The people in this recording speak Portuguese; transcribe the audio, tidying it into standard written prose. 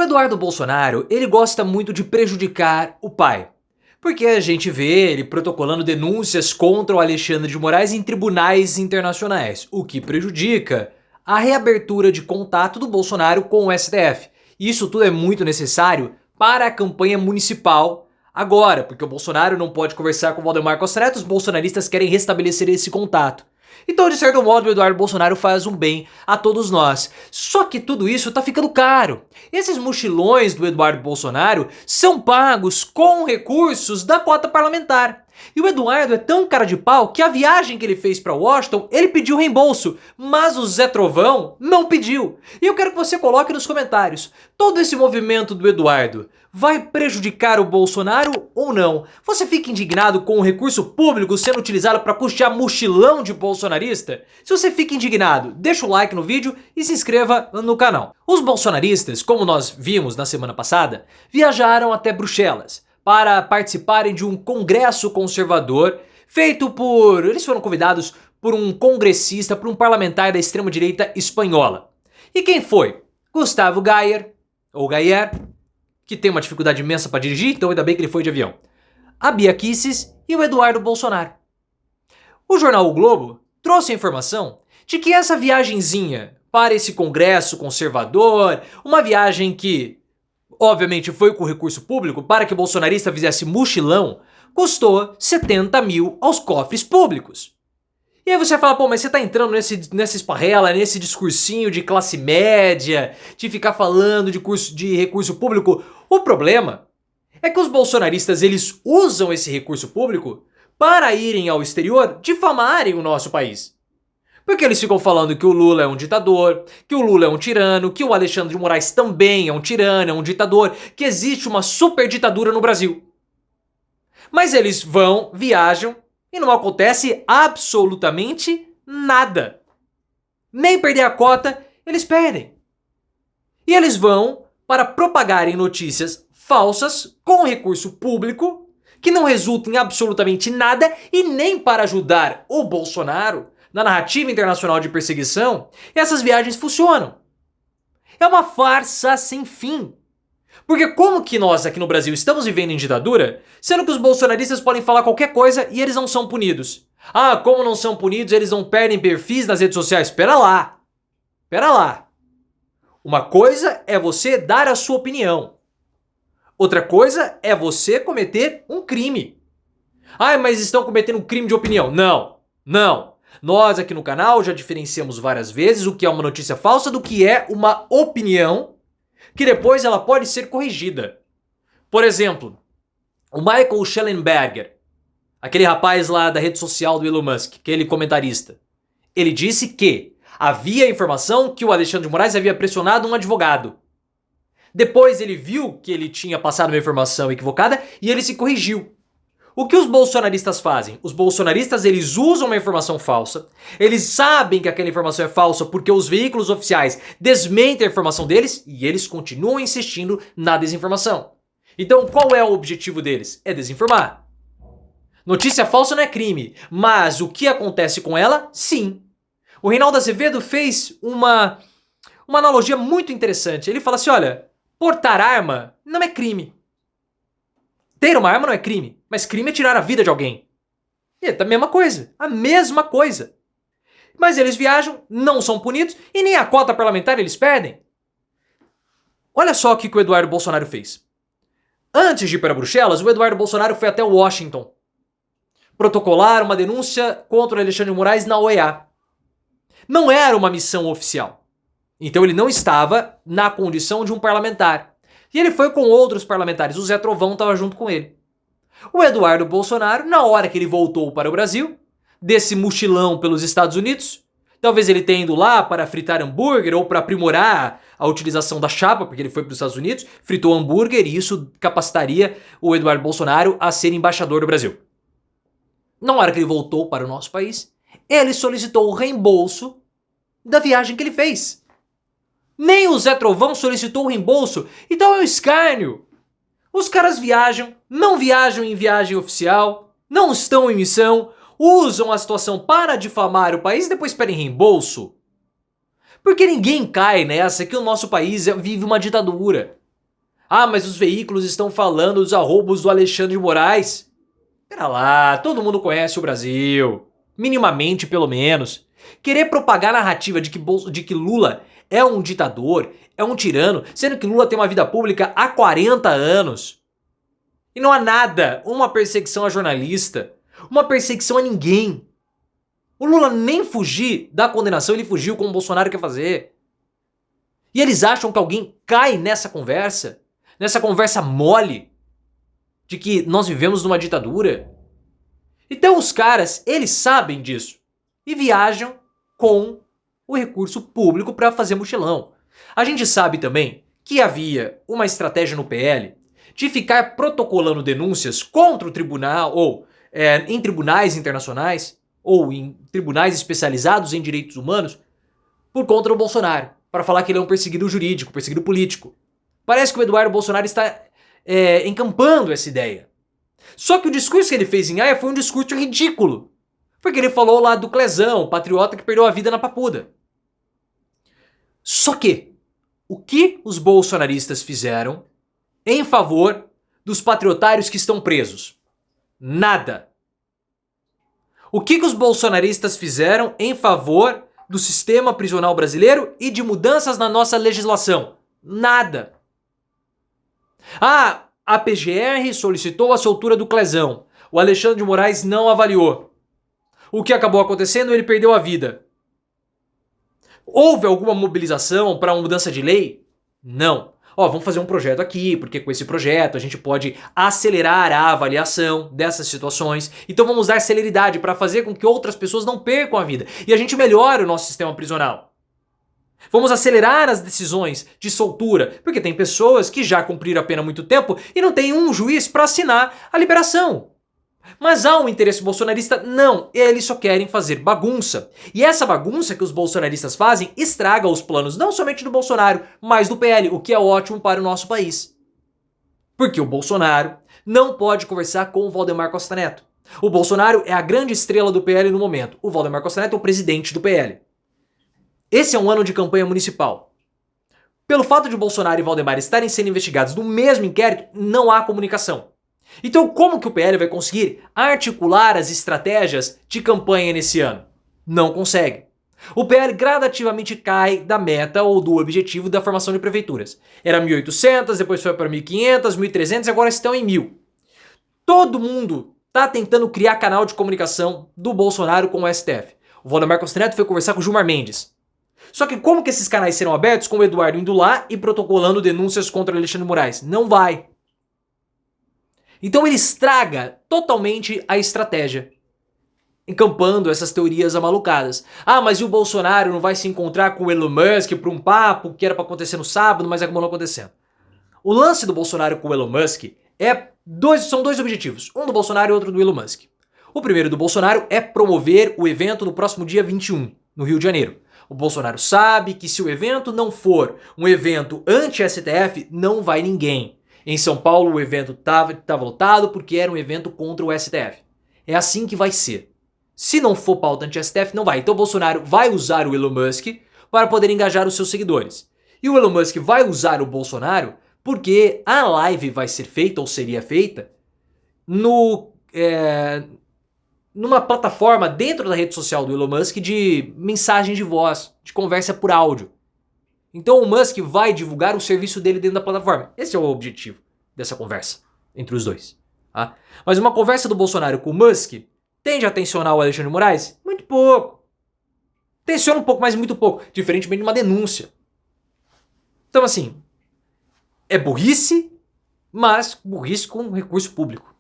O Eduardo Bolsonaro, ele gosta muito de prejudicar o pai. Porque a gente vê ele protocolando denúncias contra o Alexandre de Moraes em tribunais internacionais, o que prejudica a reabertura de contato do Bolsonaro com o STF. Isso tudo é muito necessário para a campanha municipal agora, porque o Bolsonaro não pode conversar com o Valdemar Costa Neto, os bolsonaristas querem restabelecer esse contato. Então, de certo modo, o Eduardo Bolsonaro faz um bem a todos nós. Só que tudo isso tá ficando caro. Esses mochilões do Eduardo Bolsonaro são pagos com recursos da cota parlamentar. E o Eduardo é tão cara de pau que a viagem que ele fez para Washington, ele pediu reembolso, mas o Zé Trovão não pediu. E eu quero que você coloque nos comentários, todo esse movimento do Eduardo vai prejudicar o Bolsonaro ou não? Você fica indignado com o recurso público sendo utilizado para custear mochilão de bolsonarista? Se você fica indignado, deixa o like no vídeo e se inscreva no canal. Os bolsonaristas, como nós vimos na semana passada, viajaram até Bruxelas para participarem de um congresso conservador feito por... Eles foram convidados por um congressista, por um parlamentar da extrema-direita espanhola. E quem foi? Gustavo Gayer, ou Gayer, que tem uma dificuldade imensa para dirigir, então ainda bem que ele foi de avião. A Bia Kicis e o Eduardo Bolsonaro. O jornal O Globo trouxe a informação de que essa viagenzinha para esse congresso conservador, uma viagem que obviamente foi com recurso público para que o bolsonarista fizesse mochilão, custou 70 mil aos cofres públicos. E aí você fala, pô, mas você tá entrando nessa esparrela, nesse discursinho de classe média, de ficar falando de recurso público. O problema é que os bolsonaristas, eles usam esse recurso público para irem ao exterior difamarem o nosso país. Porque eles ficam falando que o Lula é um ditador, que o Lula é um tirano, que o Alexandre de Moraes também é um tirano, é um ditador, que existe uma super ditadura no Brasil. Mas eles vão, viajam e não acontece absolutamente nada. Nem perder a cota, eles perdem. E eles vão para propagarem notícias falsas com recurso público que não resultam em absolutamente nada e nem para ajudar o Bolsonaro na narrativa internacional de perseguição, essas viagens funcionam. É uma farsa sem fim. Porque como que nós aqui no Brasil estamos vivendo em ditadura, sendo que os bolsonaristas podem falar qualquer coisa e eles não são punidos? Ah, como não são punidos, eles não perdem perfis nas redes sociais? Pera lá. Pera lá. Uma coisa é você dar a sua opinião. Outra coisa é você cometer um crime. Ah, mas estão cometendo um crime de opinião. Não. Não. Nós aqui no canal já diferenciamos várias vezes o que é uma notícia falsa do que é uma opinião que depois ela pode ser corrigida. Por exemplo, o Michael Shellenberger, aquele rapaz lá da rede social do Elon Musk, aquele comentarista, ele disse que havia informação que o Alexandre de Moraes havia pressionado um advogado. Depois ele viu que ele tinha passado uma informação equivocada e ele se corrigiu. O que os bolsonaristas fazem? Os bolsonaristas, eles usam uma informação falsa, eles sabem que aquela informação é falsa porque os veículos oficiais desmentem a informação deles e eles continuam insistindo na desinformação. Então qual é o objetivo deles? É desinformar. Notícia falsa não é crime, mas o que acontece com ela, sim. O Reinaldo Azevedo fez uma analogia muito interessante. Ele fala assim, olha, portar arma não é crime. Ter uma arma não é crime, mas crime é tirar a vida de alguém. E é a mesma coisa, a mesma coisa. Mas eles viajam, não são punidos e nem a cota parlamentar eles perdem. Olha só o que o Eduardo Bolsonaro fez. Antes de ir para Bruxelas, o Eduardo Bolsonaro foi até Washington protocolar uma denúncia contra o Alexandre de Moraes na OEA. Não era uma missão oficial. Então ele não estava na condição de um parlamentar. E ele foi com outros parlamentares, o Zé Trovão estava junto com ele. O Eduardo Bolsonaro, na hora que ele voltou para o Brasil, desse mochilão pelos Estados Unidos, talvez ele tenha ido lá para fritar hambúrguer ou para aprimorar a utilização da chapa, porque ele foi para os Estados Unidos, fritou hambúrguer e isso capacitaria o Eduardo Bolsonaro a ser embaixador do Brasil. Na hora que ele voltou para o nosso país, ele solicitou o reembolso da viagem que ele fez. Nem o Zé Trovão solicitou o reembolso, então é um escárnio. Os caras viajam, não viajam em viagem oficial, não estão em missão, usam a situação para difamar o país e depois pedem reembolso. Porque ninguém cai nessa que o nosso país vive uma ditadura. Ah, mas os veículos estão falando dos arroubos do Alexandre de Moraes. Pera lá, todo mundo conhece o Brasil. Minimamente, pelo menos. Querer propagar a narrativa de que Lula é um ditador, é um tirano, sendo que Lula tem uma vida pública há 40 anos. E não há nada, uma perseguição a jornalista, uma perseguição a ninguém. O Lula nem fugir da condenação, ele fugiu como o Bolsonaro quer fazer. E eles acham que alguém cai nessa conversa mole, de que nós vivemos numa ditadura. Então os caras, eles sabem disso e viajam com o recurso público para fazer mochilão. A gente sabe também que havia uma estratégia no PL de ficar protocolando denúncias contra o tribunal ou em tribunais internacionais ou em tribunais especializados em direitos humanos por conta do Bolsonaro, para falar que ele é um perseguido jurídico, perseguido político. Parece que o Eduardo Bolsonaro está encampando essa ideia. Só que o discurso que ele fez em Haia foi um discurso ridículo. Porque ele falou lá do Clezão, patriota que perdeu a vida na Papuda. Só que, o que os bolsonaristas fizeram em favor dos patriotários que estão presos? Nada. O que os bolsonaristas fizeram em favor do sistema prisional brasileiro e de mudanças na nossa legislação? Nada. Ah, a PGR solicitou a soltura do Clezão. O Alexandre de Moraes não avaliou. O que acabou acontecendo? Ele perdeu a vida. Houve alguma mobilização para uma mudança de lei? Não. Vamos fazer um projeto aqui, porque com esse projeto a gente pode acelerar a avaliação dessas situações. Então vamos dar celeridade para fazer com que outras pessoas não percam a vida. E a gente melhore o nosso sistema prisional. Vamos acelerar as decisões de soltura, porque tem pessoas que já cumpriram a pena há muito tempo e não tem um juiz para assinar a liberação. Mas há um interesse bolsonarista? Não, eles só querem fazer bagunça. E essa bagunça que os bolsonaristas fazem estraga os planos não somente do Bolsonaro, mas do PL, o que é ótimo para o nosso país. Porque o Bolsonaro não pode conversar com o Valdemar Costa Neto. O Bolsonaro é a grande estrela do PL no momento. O Valdemar Costa Neto é o presidente do PL. Esse é um ano de campanha municipal. Pelo fato de Bolsonaro e Valdemar estarem sendo investigados no mesmo inquérito, não há comunicação. Então como que o PL vai conseguir articular as estratégias de campanha nesse ano? Não consegue. O PL gradativamente cai da meta ou do objetivo da formação de prefeituras. Era 1.800, depois foi para 1.500, 1.300 e agora estão em 1.000. Todo mundo está tentando criar canal de comunicação do Bolsonaro com o STF. O Valdemar Costa Neto foi conversar com o Gilmar Mendes. Só que como que esses canais serão abertos com o Eduardo indo lá e protocolando denúncias contra o Alexandre de Moraes? Não vai. Então ele estraga totalmente a estratégia, encampando essas teorias amalucadas. Ah, mas e o Bolsonaro não vai se encontrar com o Elon Musk para um papo que era para acontecer no sábado, mas acabou não acontecendo? O lance do Bolsonaro com o Elon Musk são dois objetivos, um do Bolsonaro e outro do Elon Musk. O primeiro do Bolsonaro é promover o evento no próximo dia 21, no Rio de Janeiro. O Bolsonaro sabe que se o evento não for um evento anti-STF, não vai ninguém. Em São Paulo o evento estava lotado porque era um evento contra o STF. É assim que vai ser. Se não for pauta anti-STF, não vai. Então o Bolsonaro vai usar o Elon Musk para poder engajar os seus seguidores. E o Elon Musk vai usar o Bolsonaro porque a live vai ser feita ou seria feita numa plataforma dentro da rede social do Elon Musk de mensagem de voz, de conversa por áudio. Então o Musk vai divulgar o serviço dele dentro da plataforma. Esse é o objetivo dessa conversa entre os dois. Tá? Mas uma conversa do Bolsonaro com o Musk tende a tensionar o Alexandre de Moraes? Muito pouco. Tensiona um pouco, mas muito pouco. Diferentemente de uma denúncia. Então assim, é burrice, mas burrice com recurso público.